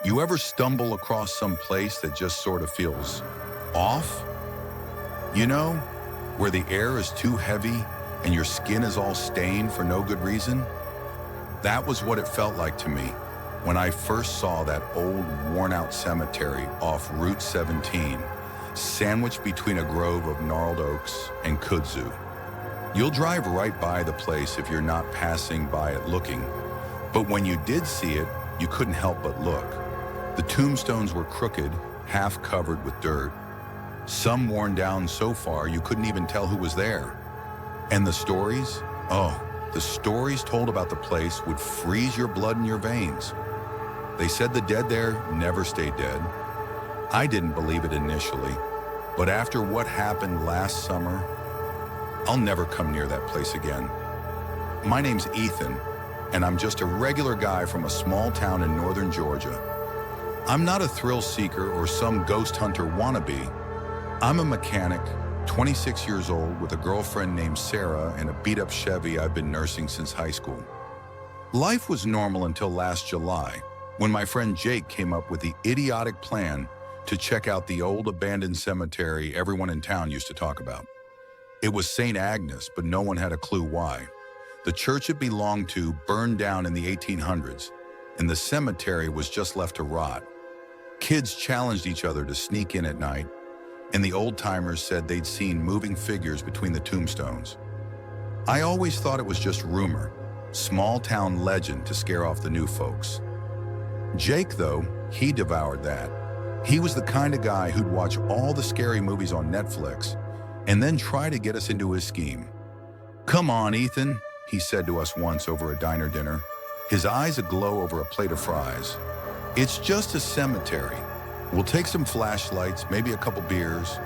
You ever stumble across some place that just sort of feels off? You know, where the air is too heavy and your skin is all stained for no good reason? That was what it felt like to me when I first saw that old, worn-out cemetery off Route 17, sandwiched between a grove of gnarled oaks and kudzu. You'll drive right by the place if you're not passing by it looking, but when you did see it, you couldn't help but look. The tombstones were crooked, half covered with dirt. Some worn down so far you couldn't even tell who was there. And the stories? Oh, the stories told about the place would freeze your blood in your veins. They said the dead there never stayed dead. I didn't believe it initially, but after what happened last summer, I'll never come near that place again. My name's Ethan, and I'm just a regular guy from a small town in northern Georgia. I'm not a thrill seeker or some ghost hunter wannabe. I'm a mechanic, 26 years old, with a girlfriend named Sarah and a beat-up Chevy I've been nursing since high school. Life was normal until last July, when my friend Jake came up with the idiotic plan to check out the old abandoned cemetery everyone in town used to talk about. It was St. Agnes, but no one had a clue why. The church it belonged to burned down in the 1800s, and the cemetery was just left to rot. Kids challenged each other to sneak in at night, and the old-timers said they'd seen moving figures between the tombstones. I always thought it was just rumor, small-town legend to scare off the new folks. Jake, though, he devoured that. He was the kind of guy who'd watch all the scary movies on Netflix and then try to get us into his scheme. "Come on, Ethan," he said to us once over a diner dinner, his eyes aglow over a plate of fries. "It's just a cemetery. We'll take some flashlights, maybe a couple beers,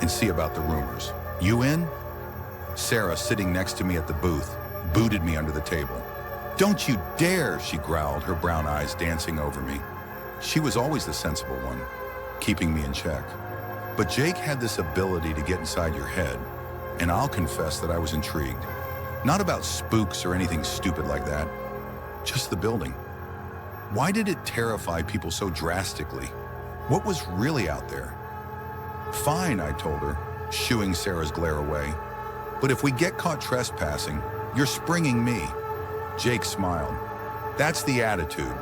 and see about the rumors. You in?" Sarah, sitting next to me at the booth, booted me under the table. "Don't you dare," she growled, her brown eyes dancing over me. She was always the sensible one, keeping me in check. But Jake had this ability to get inside your head, and I'll confess that I was intrigued. Not about spooks or anything stupid like that, just the building. Why did it terrify people so drastically? What was really out there? "Fine," I told her, shooing Sarah's glare away. "But if we get caught trespassing, you're springing me." Jake smiled. "That's the attitude.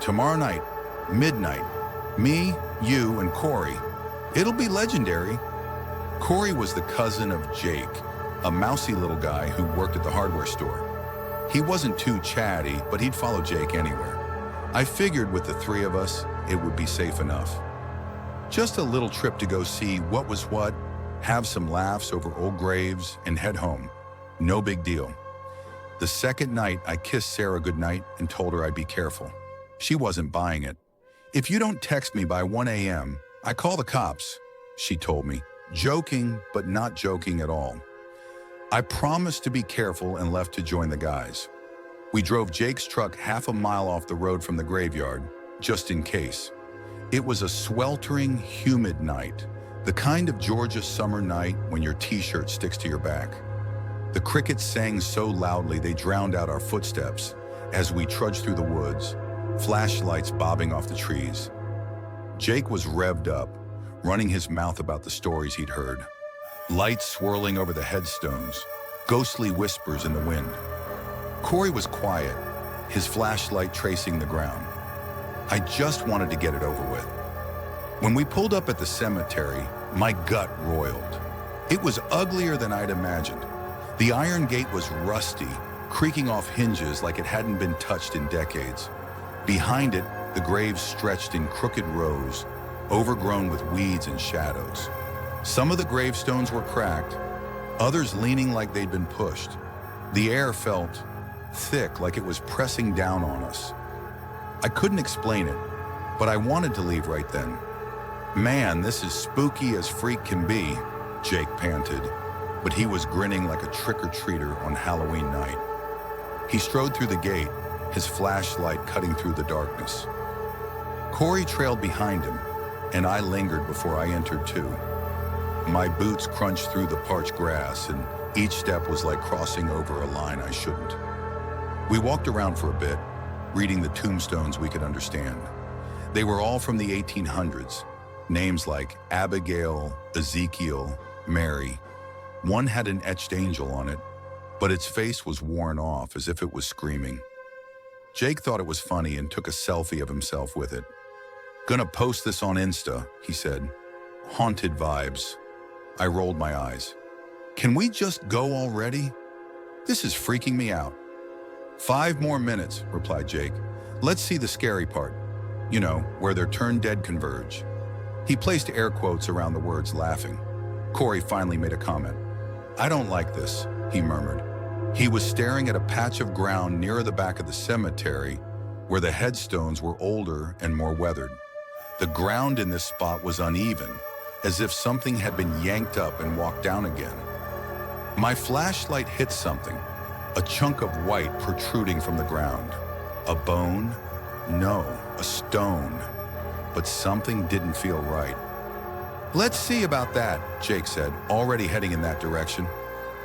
Tomorrow night, midnight, me, you, and Corey. It'll be legendary." Corey was the cousin of Jake, a mousy little guy who worked at the hardware store. He wasn't too chatty, but he'd follow Jake anywhere. I figured with the three of us, it would be safe enough. Just a little trip to go see what was what, have some laughs over old graves, and head home. No big deal. The second night, I kissed Sarah goodnight and told her I'd be careful. She wasn't buying it. "If you don't text me by 1 a.m., I call the cops," she told me, joking but not joking at all. I promised to be careful and left to join the guys. We drove Jake's truck half a mile off the road from the graveyard, just in case. It was a sweltering, humid night, the kind of Georgia summer night when your t-shirt sticks to your back. The crickets sang so loudly they drowned out our footsteps as we trudged through the woods, flashlights bobbing off the trees. Jake was revved up, running his mouth about the stories he'd heard. Lights swirling over the headstones, ghostly whispers in the wind. Corey was quiet, his flashlight tracing the ground. I just wanted to get it over with. When we pulled up at the cemetery, my gut roiled. It was uglier than I'd imagined. The iron gate was rusty, creaking off hinges like it hadn't been touched in decades. Behind it, the graves stretched in crooked rows, overgrown with weeds and shadows. Some of the gravestones were cracked, others leaning like they'd been pushed. The air felt thick, like it was pressing down on us. I couldn't explain it, but I wanted to leave right then. "Man, this is spooky as freak can be," Jake panted, but he was grinning like a trick-or-treater on Halloween night. He strode through the gate, his flashlight cutting through the darkness. Corey trailed behind him, and I lingered before I entered too. My boots crunched through the parched grass, and each step was like crossing over a line I shouldn't. We walked around for a bit, reading the tombstones we could understand. They were all from the 1800s. Names like Abigail, Ezekiel, Mary. One had an etched angel on it, but its face was worn off as if it was screaming. Jake thought it was funny and took a selfie of himself with it. "Gonna post this on Insta," he said. Haunted vibes. I rolled my eyes. "Can we just go already? This is freaking me out." "5 more minutes," replied Jake. "Let's see the scary part. You know, where their turn dead converge." He placed air quotes around the words, laughing. Corey finally made a comment. "I don't like this," he murmured. He was staring at a patch of ground near the back of the cemetery where the headstones were older and more weathered. The ground in this spot was uneven, as if something had been yanked up and walked down again. My flashlight hit something, a chunk of white protruding from the ground. A bone? No, a stone. But something didn't feel right. "Let's see about that," Jake said, already heading in that direction.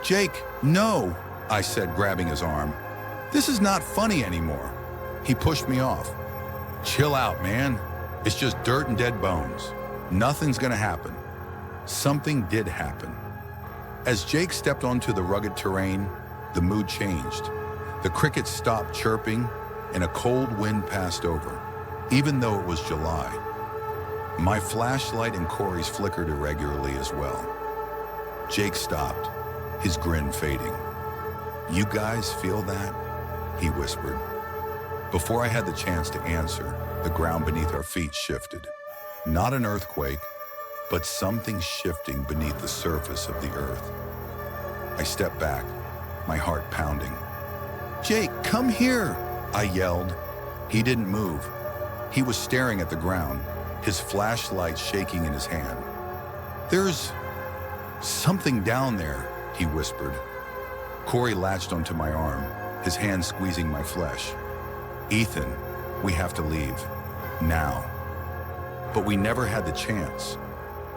"Jake, no," I said, grabbing his arm. "This is not funny anymore." He pushed me off. "Chill out, man. It's just dirt and dead bones. Nothing's gonna happen." Something did happen. As Jake stepped onto the rugged terrain, the mood changed. The crickets stopped chirping and a cold wind passed over, even though it was July. My flashlight and Corey's flickered irregularly as well. Jake stopped, his grin fading. "You guys feel that?" he whispered. Before I had the chance to answer, the ground beneath our feet shifted. Not an earthquake, but something shifting beneath the surface of the earth. I stepped back, my heart pounding. "Jake, come here," I yelled. He didn't move. He was staring at the ground, his flashlight shaking in his hand. "There's something down there," he whispered. Corey latched onto my arm, his hand squeezing my flesh. "Ethan, we have to leave. Now." But we never had the chance.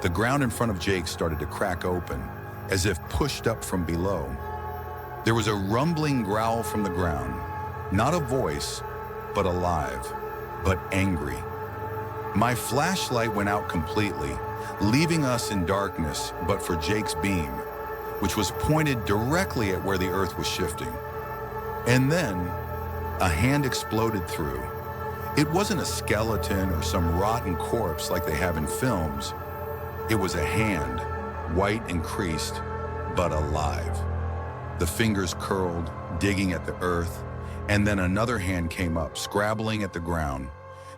The ground in front of Jake started to crack open, as if pushed up from below. There was a rumbling growl from the ground. Not a voice, but alive, but angry. My flashlight went out completely, leaving us in darkness but for Jake's beam, which was pointed directly at where the earth was shifting. And then, a hand exploded through. It wasn't a skeleton or some rotten corpse like they have in films. It was a hand, white and creased, but alive. The fingers curled, digging at the earth, and then another hand came up, scrabbling at the ground.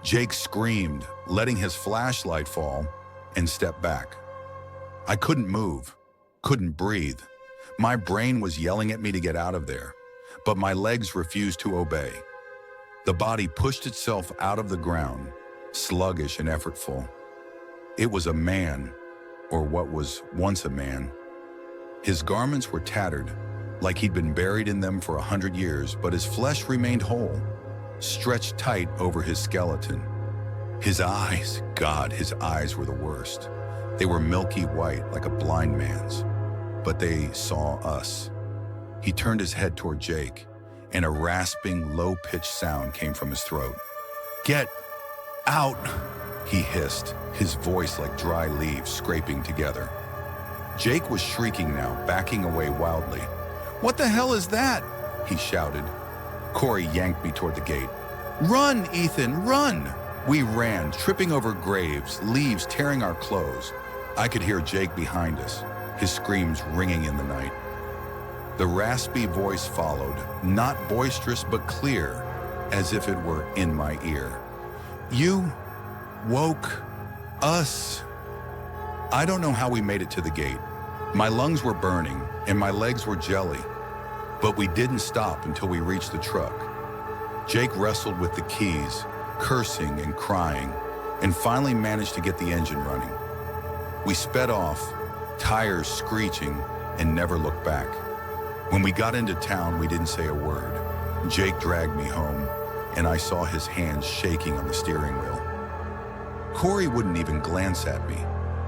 Jake screamed, letting his flashlight fall, and stepped back. I couldn't move, couldn't breathe. My brain was yelling at me to get out of there, but my legs refused to obey. The body pushed itself out of the ground, sluggish and effortful. It was a man, or what was once a man. His garments were tattered, like he'd been buried in them for 100 years, but his flesh remained whole, stretched tight over his skeleton. His eyes, God, his eyes were the worst. They were milky white, like a blind man's, but they saw us. He turned his head toward Jake, and a rasping, low-pitched sound came from his throat. "Get out," he hissed, his voice like dry leaves scraping together. Jake was shrieking now, backing away wildly. "What the hell is that?" he shouted. Corey yanked me toward the gate. "Run, Ethan, run!" We ran, tripping over graves, leaves tearing our clothes. I could hear Jake behind us, his screams ringing in the night. The raspy voice followed, not boisterous but clear, as if it were in my ear. "You woke us." I don't know how we made it to the gate. My lungs were burning and my legs were jelly, but we didn't stop until we reached the truck. Jake wrestled with the keys, cursing and crying, and finally managed to get the engine running. We sped off, tires screeching, and never looked back. When we got into town, we didn't say a word. Jake dragged me home, and I saw his hands shaking on the steering wheel. Corey wouldn't even glance at me.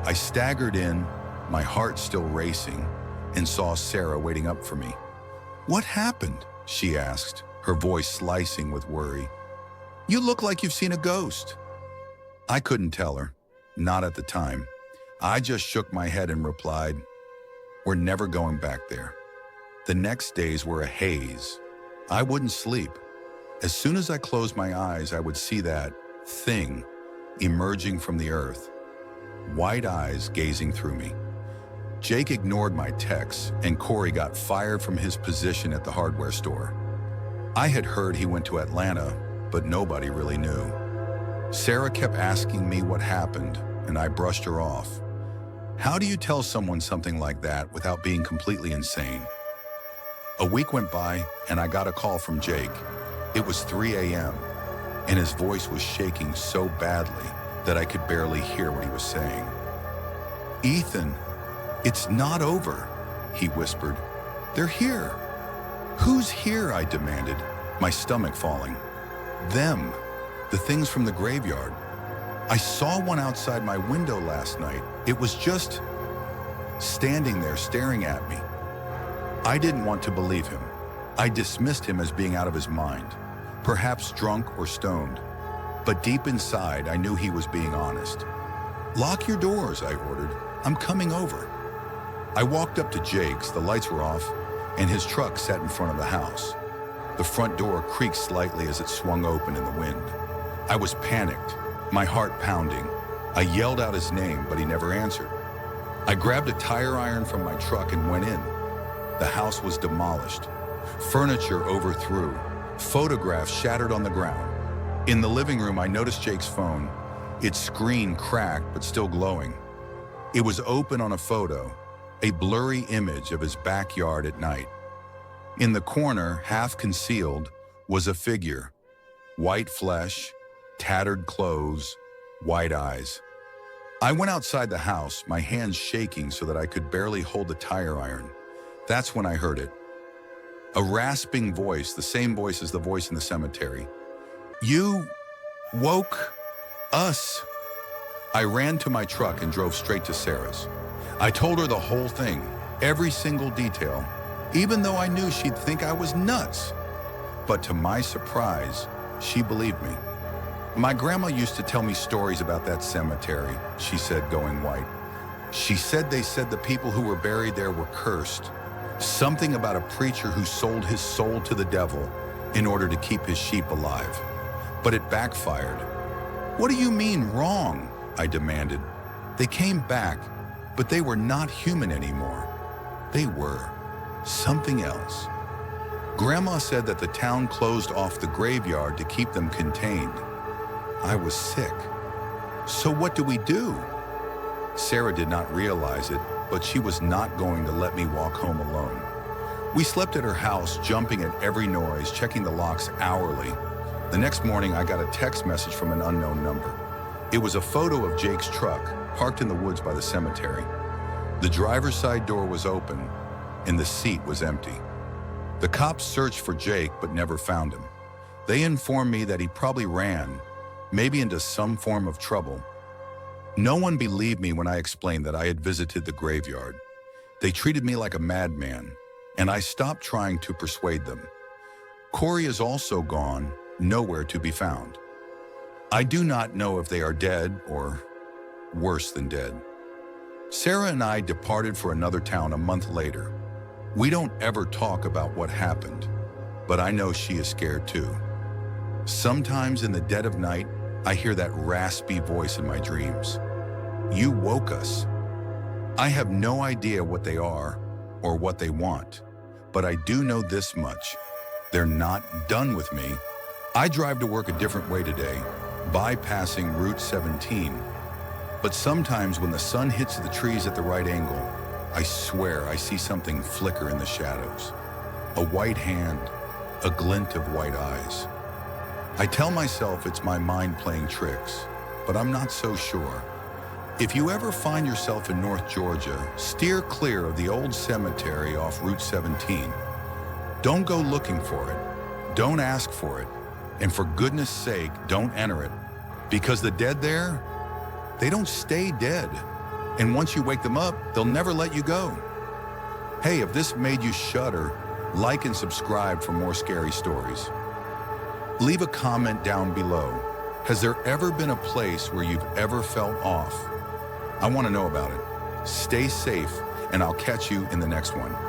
I staggered in, my heart still racing, and saw Sarah waiting up for me. "What happened?" she asked, her voice slicing with worry. "You look like you've seen a ghost." I couldn't tell her, not at the time. I just shook my head and replied, "We're never going back there." The next days were a haze. I wouldn't sleep. As soon as I closed my eyes, I would see that thing emerging from the earth, white eyes gazing through me. Jake ignored my texts, and Corey got fired from his position at the hardware store. I had heard he went to Atlanta, but nobody really knew. Sarah kept asking me what happened, and I brushed her off. How do you tell someone something like that without being completely insane? A week went by, and I got a call from Jake. It was 3 a.m., and his voice was shaking so badly that I could barely hear what he was saying. "Ethan, it's not over," he whispered. "They're here." "Who's here?" I demanded, my stomach falling. "Them, the things from the graveyard. I saw one outside my window last night. It was just standing there staring at me." I didn't want to believe him. I dismissed him as being out of his mind, perhaps drunk or stoned. But deep inside, I knew he was being honest. "Lock your doors," I ordered. "I'm coming over." I walked up to Jake's, the lights were off, and his truck sat in front of the house. The front door creaked slightly as it swung open in the wind. I was panicked, my heart pounding. I yelled out his name, but he never answered. I grabbed a tire iron from my truck and went in. The house was demolished. Furniture overthrew. Photographs shattered on the ground. In the living room, I noticed Jake's phone. Its screen cracked, but still glowing. It was open on a photo, a blurry image of his backyard at night. In the corner, half concealed, was a figure. White flesh, tattered clothes, white eyes. I went outside the house, my hands shaking so that I could barely hold the tire iron. That's when I heard it. A rasping voice, the same voice as the voice in the cemetery. "You woke us." I ran to my truck and drove straight to Sarah's. I told her the whole thing, every single detail, even though I knew she'd think I was nuts. But to my surprise, she believed me. "My grandma used to tell me stories about that cemetery," she said, going white. "She said they said the people who were buried there were cursed. Something about a preacher who sold his soul to the devil in order to keep his sheep alive. But it backfired." "What do you mean wrong?" I demanded. "They came back, but they were not human anymore. They were something else." Grandma said that the town closed off the graveyard to keep them contained. I was sick. "So what do we do?" Sarah did not realize it, but she was not going to let me walk home alone. We slept at her house, jumping at every noise, checking the locks hourly. The next morning, I got a text message from an unknown number. It was a photo of Jake's truck, parked in the woods by the cemetery. The driver's side door was open, and the seat was empty. The cops searched for Jake, but never found him. They informed me that he probably ran, maybe into some form of trouble. No one believed me when I explained that I had visited the graveyard. They treated me like a madman, and I stopped trying to persuade them. Corey is also gone, nowhere to be found. I do not know if they are dead or worse than dead. Sarah and I departed for another town a month later. We don't ever talk about what happened, but I know she is scared too. Sometimes in the dead of night, I hear that raspy voice in my dreams. "You woke us." I have no idea what they are or what they want, but I do know this much. They're not done with me. I drive to work a different way today, bypassing Route 17. But sometimes when the sun hits the trees at the right angle, I swear I see something flicker in the shadows. A white hand, a glint of white eyes. I tell myself it's my mind playing tricks, but I'm not so sure. If you ever find yourself in North Georgia, steer clear of the old cemetery off Route 17. Don't go looking for it. Don't ask for it. And for goodness sake, don't enter it. Because the dead there, they don't stay dead. And once you wake them up, they'll never let you go. Hey, if this made you shudder, like and subscribe for more scary stories. Leave a comment down below. Has there ever been a place where you've ever felt off? I want to know about it. Stay safe, and I'll catch you in the next one.